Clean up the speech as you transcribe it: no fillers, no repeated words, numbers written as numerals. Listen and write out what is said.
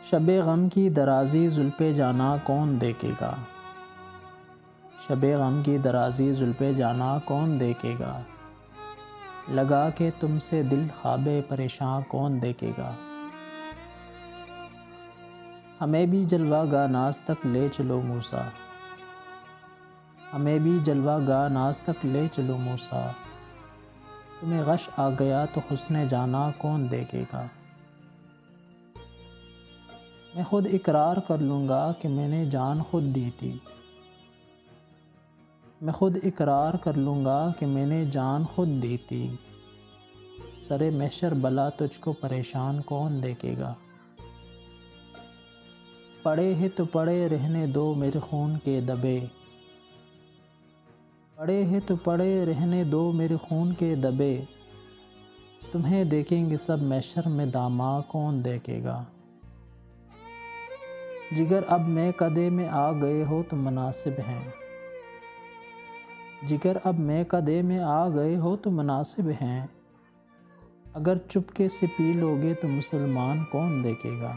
شب غم کی درازی زلف جانا کون دیکھے گا؟ شب غم کی درازی زلف جانا کون دیکھے گا؟ لگا کہ تم سے دل خواب پریشاں کون دیکھے گا؟ ہمیں بھی جلوہ گاہ ناز تک لے چلو موسیٰ، ہمیں بھی جلوہ گاہ ناز تک لے چلو موسیٰ، تمہیں غش آ گیا تو حسن جانا کون دیکھے گا؟ میں خود اقرار کر لوں گا کہ میں نے جان خود دی تھی، میں خود اقرار کر لوں گا کہ میں نے جان خود دی تھی، سر محشر بلا تجھ کو پریشان کون دیکھے گا؟ پڑے ہیں تو پڑے رہنے دو میرے خون کے دبے، پڑے ہیں تو پڑے رہنے دو میرے خون کے دبے، تمہیں دیکھیں گے سب محشر میں داماں کون دیکھے گا؟ جگر اب میں کدے میں آ گئے ہو تو مناسب ہیں، جگر اب میں کدے میں آ گئے ہو تو مناسب ہیں، اگر چپکے سے پی لوگے تو مسلمان کون دیکھے گا؟